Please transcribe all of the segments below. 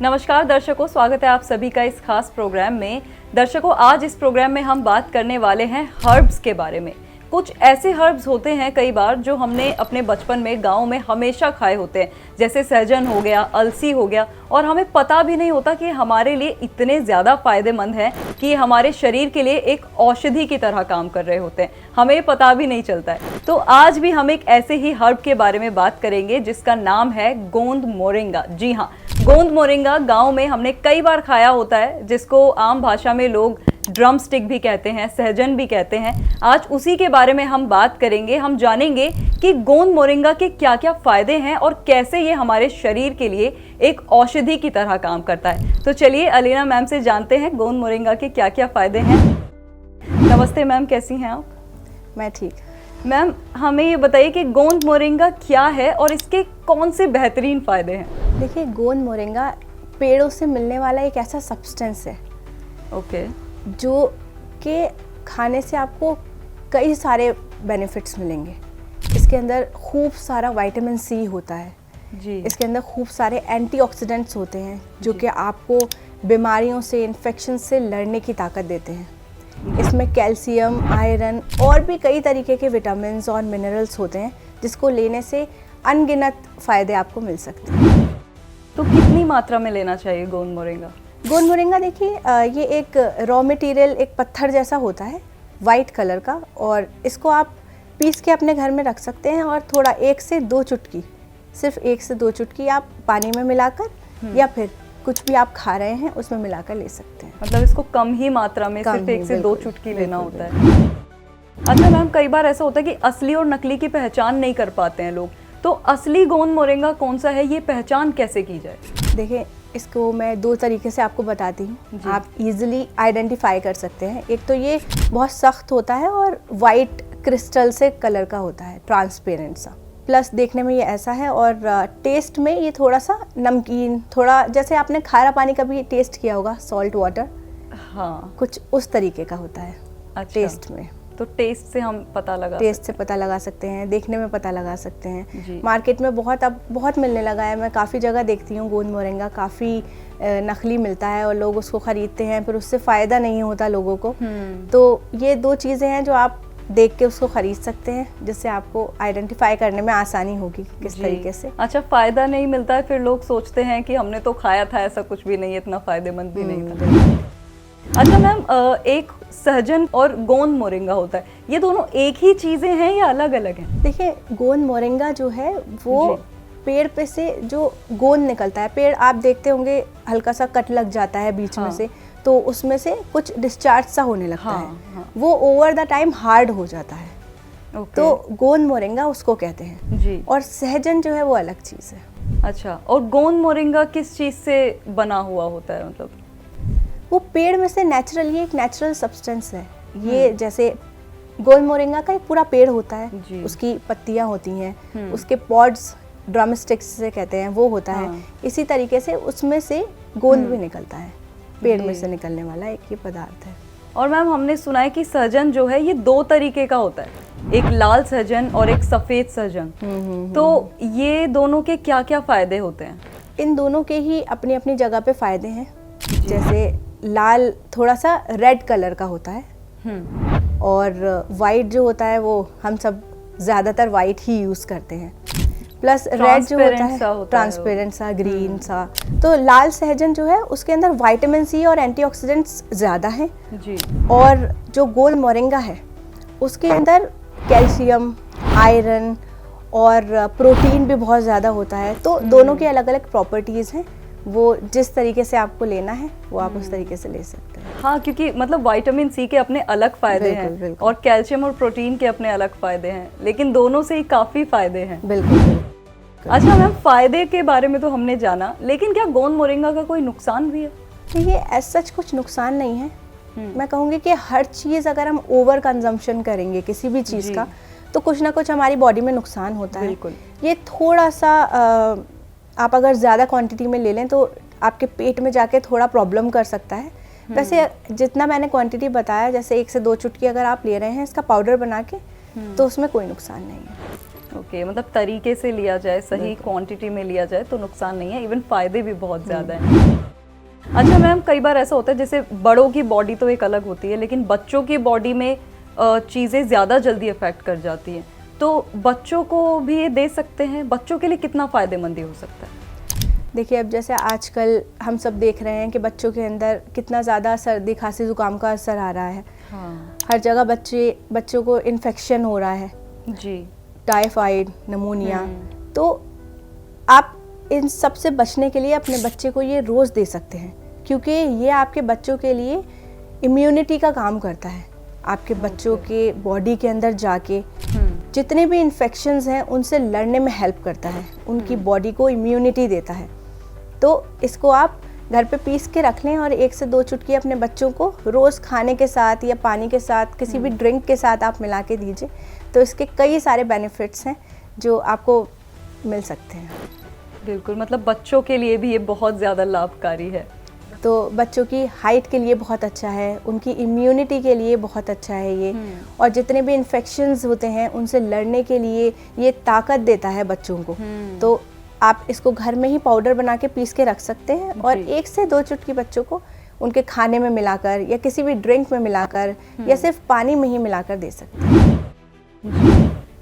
नमस्कार दर्शकों, स्वागत है आप सभी का इस खास प्रोग्राम में। दर्शकों, आज इस प्रोग्राम में हम बात करने वाले हैं हर्ब्स के बारे में। कुछ ऐसे हर्ब्स होते हैं कई बार जो हमने अपने बचपन में गांव में हमेशा खाए होते हैं, जैसे सहजन हो गया, अलसी हो गया, और हमें पता भी नहीं होता कि हमारे लिए इतने ज़्यादा फायदेमंद हैं कि हमारे शरीर के लिए एक औषधि की तरह काम कर रहे होते हैं, हमें पता भी नहीं चलता है। तो आज भी हम एक ऐसे ही हर्ब के बारे में बात करेंगे जिसका नाम है गोंद मोरिंगा। जी हाँ, गोंद मोरिंगा गाँव में हमने कई बार खाया होता है, जिसको आम भाषा में लोग ड्रम स्टिक भी कहते हैं, सहजन भी कहते हैं। आज उसी के बारे में हम बात करेंगे। हम जानेंगे कि गोंद मोरिंगा के क्या क्या फायदे हैं और कैसे ये हमारे शरीर के लिए एक औषधि की तरह काम करता है। तो चलिए अलीना मैम से जानते हैं गोंद मोरिंगा के क्या क्या फायदे हैं। नमस्ते मैम, कैसी हैं आप? मैं ठीक। मैम, हमें ये बताइए कि गोंद मोरिंगा क्या है और इसके कौन से बेहतरीन फायदे हैं? देखिए, गोंद मोरिंगा पेड़ों से मिलने वाला एक ऐसा सब्सटेंस है ओके, जो के खाने से आपको कई सारे बेनिफिट्स मिलेंगे। इसके अंदर खूब सारा विटामिन सी होता है जी। इसके अंदर खूब सारे एंटीऑक्सीडेंट्स होते हैं जो कि आपको बीमारियों से, इन्फेक्शन से लड़ने की ताकत देते हैं। इसमें कैल्शियम, आयरन और भी कई तरीके के विटामिन्स और मिनरल्स होते हैं जिसको लेने से अनगिनत फ़ायदे आपको मिल सकते हैं। तो कितनी मात्रा में लेना चाहिए गोंद मोरिंगा? गोंद मोरिंगा देखिए, ये एक रॉ मटेरियल, एक पत्थर जैसा होता है वाइट कलर का, और इसको आप पीस के अपने घर में रख सकते हैं और थोड़ा 1 से 2 चुटकी, सिर्फ 1 से 2 चुटकी आप पानी में मिलाकर या फिर कुछ भी आप खा रहे हैं उसमें मिलाकर ले सकते हैं। मतलब इसको कम ही मात्रा में, सिर्फ 1 से 2 चुटकी लेना होता है। अच्छा मैम, कई बार ऐसा होता है कि असली और नकली की पहचान नहीं कर पाते हैं लोग, तो असली गोंद मोरिंगा कौन सा है, ये पहचान कैसे की जाए? देखिए, इसको मैं 2 तरीके से आपको बताती हूँ, आप इजीली आइडेंटिफाई कर सकते हैं। एक तो ये बहुत सख्त होता है और वाइट क्रिस्टल से कलर का होता है, ट्रांसपेरेंट सा, प्लस देखने में ये ऐसा है, और टेस्ट में ये थोड़ा सा नमकीन, थोड़ा जैसे आपने खारा पानी कभी टेस्ट किया होगा, सॉल्ट वाटर, हाँ, कुछ उस तरीके का होता है। अच्छा। टेस्ट में, तो टेस्ट से हम पता लगा सकते हैं, देखने में पता लगा सकते हैं। जी। मार्केट में अब बहुत मिलने लगा है, मैं काफ़ी जगह देखती हूँ गोंद मोरिंगा काफ़ी नकली मिलता है और लोग उसको ख़रीदते हैं, फिर उससे फ़ायदा नहीं होता लोगों को। तो ये 2 चीज़ें हैं जो आप देख के उसको ख़रीद सकते हैं, जिससे आपको आइडेंटिफाई करने में आसानी होगी कि किस तरीके से। अच्छा, फ़ायदा नहीं मिलता है, फिर लोग सोचते हैं कि हमने तो खाया था, ऐसा कुछ भी नहीं है, इतना फ़ायदेमंद भी नहीं था। अच्छा मैम, एक सहजन और गोंद मोरिंगा होता है, ये दोनों एक ही चीज़ें हैं या अलग अलग हैं? देखिए, गोंद मोरिंगा जो है वो पेड़ पे से जो गोंद निकलता है, पेड़ आप देखते होंगे हल्का सा कट लग जाता है बीच में से, तो उसमें से कुछ डिस्चार्ज सा होने लगता है। वो ओवर द टाइम हार्ड हो जाता है। तो गोंद मोरिंगा उसको कहते हैं जी। और सहजन जो है वो अलग चीज़ है। अच्छा, और गोंद मोरिंगा किस चीज़ से बना हुआ होता है? मतलब वो पेड़ में से नेचुरली एक नेचुरल सब्सटेंस है ये। जैसे गोंद मोरिंगा का एक पूरा पेड़ होता है, उसकी पत्तियां होती हैं, उसके पॉड्स, ड्रम स्टिक्स से कहते हैं, वो होता है। इसी तरीके से उसमें से गोंद भी निकलता है, पेड़ में से निकलने वाला एक ये पदार्थ है। और मैम, हमने सुना है कि सहजन जो है ये 2 तरीके का होता है, एक लाल सहजन और एक सफ़ेद सहजन। तो ये दोनों के क्या क्या फ़ायदे होते हैं? इन दोनों के ही अपनी अपनी जगह पे फ़ायदे हैं। जैसे लाल थोड़ा सा रेड कलर का होता है और वाइट जो होता है वो हम सब ज़्यादातर वाइट ही यूज़ करते हैं, प्लस रेड जो होता है ट्रांसपेरेंट सा, ग्रीन सा। तो लाल सहजन जो है उसके अंदर विटामिन सी और एंटीऑक्सीडेंट्स ज़्यादा हैं जी। और जो गोंद मोरिंगा है उसके अंदर कैल्शियम, आयरन और प्रोटीन भी बहुत ज़्यादा होता है। तो दोनों की अलग अलग प्रॉपर्टीज़ हैं, वो जिस तरीके से आपको लेना है वो आप उस तरीके से ले सकते हैं। हाँ, क्योंकि मतलब विटामिन सी के अपने अलग फ़ायदे हैं और कैल्शियम और प्रोटीन के अपने अलग फ़ायदे हैं, लेकिन दोनों से ही काफ़ी फ़ायदे हैं। बिल्कुल। अच्छा मैम, फ़ायदे के बारे में तो हमने जाना, लेकिन क्या गोंद मोरिंगा का कोई नुकसान भी है? देखिए, एज सच कुछ नुकसान नहीं है। मैं कहूँगी कि हर चीज़ अगर हम ओवर कंजम्पशन करेंगे किसी भी चीज़ का, तो कुछ ना कुछ हमारी बॉडी में नुकसान होता है। बिल्कुल। ये थोड़ा सा आप अगर ज़्यादा क्वांटिटी में ले लें तो आपके पेट में जाके थोड़ा प्रॉब्लम कर सकता है। वैसे जितना मैंने क्वांटिटी बताया, जैसे 1 से 2 चुटकी अगर आप ले रहे हैं इसका पाउडर बना के, तो उसमें कोई नुकसान नहीं है। ओके, मतलब तरीके से लिया जाए, सही क्वांटिटी में लिया जाए तो नुकसान नहीं है, इवन फायदे भी बहुत ज़्यादा हैं। अच्छा मैम, कई बार ऐसा होता है जैसे बड़ों की बॉडी तो एक अलग होती है, लेकिन बच्चों की बॉडी में चीज़ें ज़्यादा जल्दी अफेक्ट कर जाती हैं, तो बच्चों को भी ये दे सकते हैं? बच्चों के लिए कितना फ़ायदेमंद ये हो सकता है? देखिए, अब जैसे आजकल हम सब देख रहे हैं कि बच्चों के अंदर कितना ज़्यादा सर्दी खांसी ज़ुकाम का असर आ रहा है। हाँ हर जगह बच्चों को इन्फेक्शन हो रहा है जी, टाइफाइड, नमोनिया। तो आप इन सब से बचने के लिए अपने बच्चे को ये रोज़ दे सकते हैं, क्योंकि ये आपके बच्चों के लिए इम्यूनिटी का काम करता है। आपके बच्चों के बॉडी के अंदर जाके जितने भी इन्फेक्शंस हैं उनसे लड़ने में हेल्प करता है, उनकी बॉडी को इम्यूनिटी देता है। तो इसको आप घर पे पीस के रख लें और 1 से 2 चुटकी अपने बच्चों को रोज़ खाने के साथ या पानी के साथ किसी भी ड्रिंक के साथ आप मिला के दीजिए, तो इसके कई सारे बेनिफिट्स हैं जो आपको मिल सकते हैं। बिल्कुल, मतलब बच्चों के लिए भी ये बहुत ज़्यादा लाभकारी है। तो बच्चों की हाइट के लिए बहुत अच्छा है, उनकी इम्यूनिटी के लिए बहुत अच्छा है ये, और जितने भी इन्फेक्शंस होते हैं उनसे लड़ने के लिए ये ताकत देता है बच्चों को। तो आप इसको घर में ही पाउडर बना के पीस के रख सकते हैं और 1 से 2 चुटकी बच्चों को उनके खाने में मिलाकर या किसी भी ड्रिंक में मिलाकर या सिर्फ पानी में ही मिलाकर दे सकते हैं।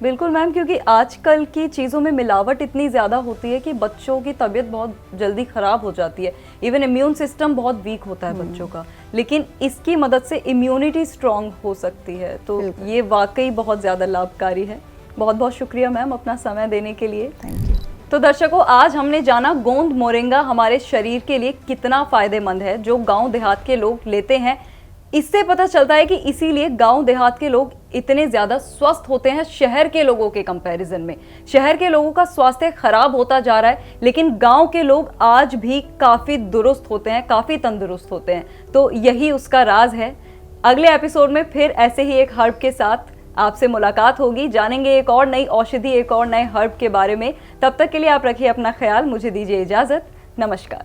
बिल्कुल मैम, क्योंकि आजकल की चीज़ों में मिलावट इतनी ज़्यादा होती है कि बच्चों की तबीयत बहुत जल्दी ख़राब हो जाती है, इवन इम्यून सिस्टम बहुत वीक होता है बच्चों का, लेकिन इसकी मदद से इम्यूनिटी स्ट्रॉन्ग हो सकती है। तो ये वाकई बहुत ज़्यादा लाभकारी है। बहुत बहुत शुक्रिया मैम अपना समय देने के लिए। Thank you. तो दर्शकों, आज हमने जाना गोंद मोरिंगा हमारे शरीर के लिए कितना फ़ायदेमंद है, जो गाँव देहात के लोग लेते हैं। इससे पता चलता है कि इसीलिए गांव देहात के लोग इतने ज़्यादा स्वस्थ होते हैं शहर के लोगों के कंपैरिजन में। शहर के लोगों का स्वास्थ्य खराब होता जा रहा है, लेकिन गांव के लोग आज भी काफ़ी दुरुस्त होते हैं, काफ़ी तंदुरुस्त होते हैं। तो यही उसका राज है। अगले एपिसोड में फिर ऐसे ही एक हर्ब के साथ आपसे मुलाकात होगी, जानेंगे एक और नई औषधि, एक और नए हर्ब के बारे में। तब तक के लिए आप रखिए अपना ख्याल, मुझे दीजिए इजाज़त। नमस्कार।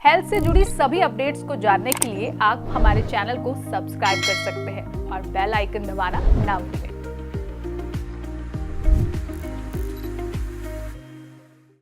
हेल्थ से जुड़ी सभी अपडेट्स को जानने के लिए आप हमारे चैनल को सब्सक्राइब कर सकते हैं और बेल आइकन दबाना ना भूलें।